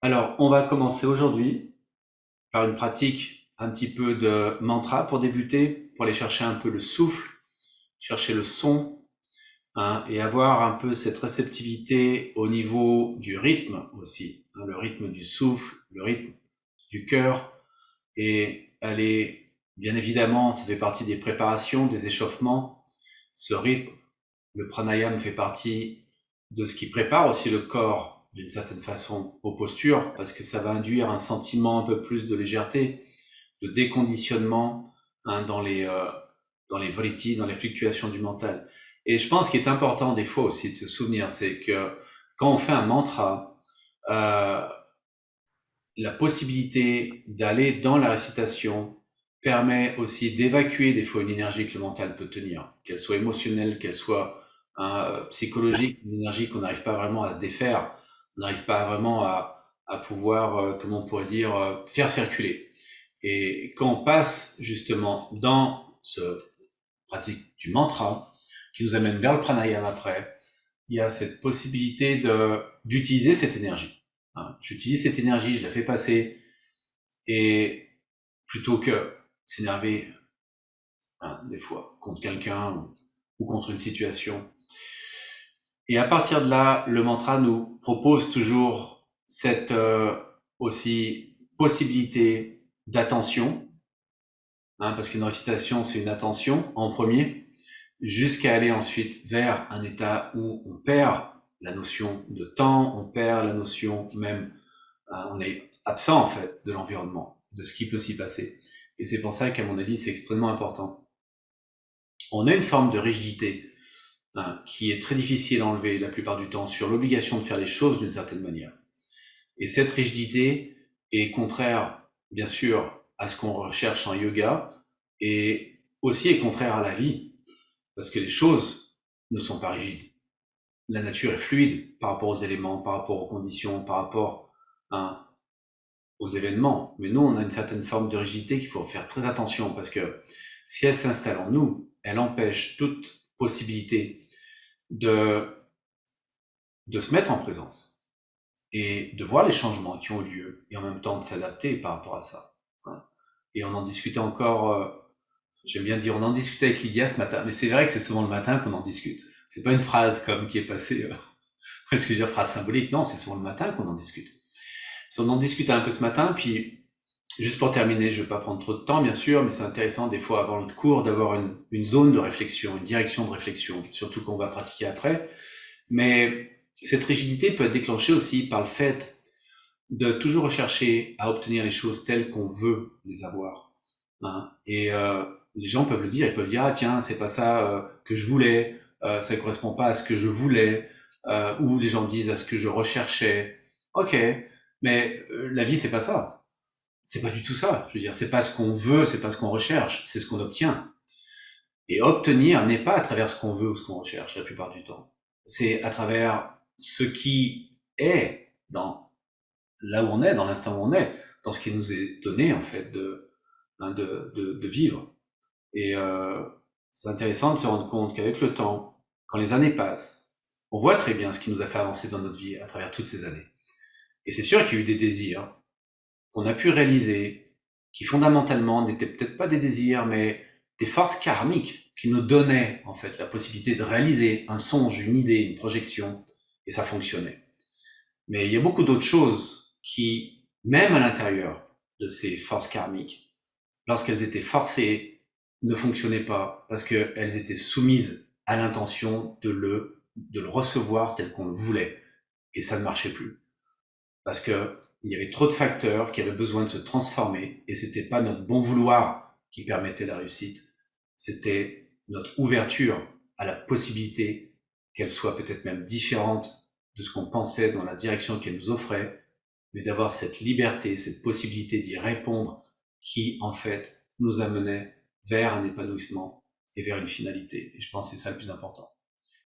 Alors, on va commencer aujourd'hui par une pratique un petit peu de mantra pour débuter, pour aller chercher un peu le souffle, chercher le son, hein, et avoir un peu cette réceptivité au niveau du rythme aussi, hein, le rythme du souffle, le rythme du cœur, et aller, bien évidemment, ça fait partie des préparations, des échauffements, ce rythme, le pranayama fait partie de ce qui prépare aussi le corps d'une certaine façon aux postures, parce que ça va induire un sentiment un peu plus de légèreté, de déconditionnement, hein, dans les volities, dans les fluctuations du mental. Et je pense qu'il est important des fois aussi de se souvenir, c'est que quand on fait un mantra, euh, la possibilité d'aller dans la récitation permet aussi d'évacuer des fois une énergie que le mental peut tenir, qu'elle soit émotionnelle, qu'elle soit psychologique, une énergie qu'on n'arrive pas vraiment à se défaire, on n'arrive pas vraiment à pouvoir, comment on pourrait dire, faire circuler. Et quand on passe justement dans ce pratique du mantra, qui nous amène vers le pranayama après, il y a cette possibilité d'utiliser cette énergie. Hein. J'utilise cette énergie, je la fais passer, et plutôt que s'énerver, hein, des fois, contre quelqu'un ou contre une situation. Et à partir de là, le mantra nous propose toujours cette aussi possibilité d'attention, hein, parce qu'une récitation, c'est une attention en premier, jusqu'à aller ensuite vers un état où on perd la notion de temps, on perd la notion même, hein, on est absent en fait de l'environnement, de ce qui peut s'y passer. Et c'est pour ça qu'à mon avis, c'est extrêmement important. On a une forme de rigidité, hein, qui est très difficile à enlever la plupart du temps sur l'obligation de faire les choses d'une certaine manière. Et cette rigidité est contraire, bien sûr, à ce qu'on recherche en yoga, et aussi est contraire à la vie, parce que les choses ne sont pas rigides. La nature est fluide par rapport aux éléments, par rapport aux conditions, par rapport, hein, aux événements. Mais nous, on a une certaine forme de rigidité qu'il faut faire très attention, parce que si elle s'installe en nous, elle empêche toute possibilité de, de se mettre en présence et de voir les changements qui ont eu lieu, et en même temps de s'adapter par rapport à ça. Hein. Et on en discutait encore, j'aime bien dire, on en discutait avec Lydia ce matin, mais c'est vrai que c'est souvent le matin qu'on en discute. C'est pas une phrase comme qui est passée, presque dire phrase symbolique, non, c'est souvent le matin qu'on en discute. Si on en discute un peu ce matin, puis juste pour terminer, je ne vais pas prendre trop de temps bien sûr, mais c'est intéressant des fois avant le cours d'avoir une zone de réflexion, une direction de réflexion, surtout qu'on va pratiquer après. Mais cette rigidité peut être déclenchée aussi par le fait de toujours rechercher à obtenir les choses telles qu'on veut les avoir. Hein. Et les gens peuvent le dire, ils peuvent dire ah tiens c'est pas ça que je voulais, ça correspond pas à ce que je voulais, ou les gens disent à ce que je recherchais. Ok, mais la vie c'est pas ça. C'est pas du tout ça. Je veux dire, c'est pas ce qu'on veut, c'est pas ce qu'on recherche, c'est ce qu'on obtient. Et obtenir n'est pas à travers ce qu'on veut ou ce qu'on recherche la plupart du temps. C'est à travers ce qui est dans là où on est, dans l'instant où on est, dans ce qui nous est donné en fait hein, de vivre. Et c'est intéressant de se rendre compte qu'avec le temps, quand les années passent, on voit très bien ce qui nous a fait avancer dans notre vie à travers toutes ces années. Et c'est sûr qu'il y a eu des désirs qu'on a pu réaliser, qui fondamentalement n'étaient peut-être pas des désirs, mais des forces karmiques qui nous donnaient en fait la possibilité de réaliser un songe, une idée, une projection, et ça fonctionnait. Mais il y a beaucoup d'autres choses qui, même à l'intérieur de ces forces karmiques, lorsqu'elles étaient forcées, ne fonctionnaient pas parce qu'elles étaient soumises à l'intention de le recevoir tel qu'on le voulait. Et ça ne marchait plus. Parce que il y avait trop de facteurs qui avaient besoin de se transformer, et c'était pas notre bon vouloir qui permettait la réussite, c'était notre ouverture à la possibilité qu'elle soit peut-être même différente de ce qu'on pensait dans la direction qu'elle nous offrait, mais d'avoir cette liberté, cette possibilité d'y répondre qui, en fait, nous amenait vers un épanouissement et vers une finalité. Et je pense que c'est ça le plus important.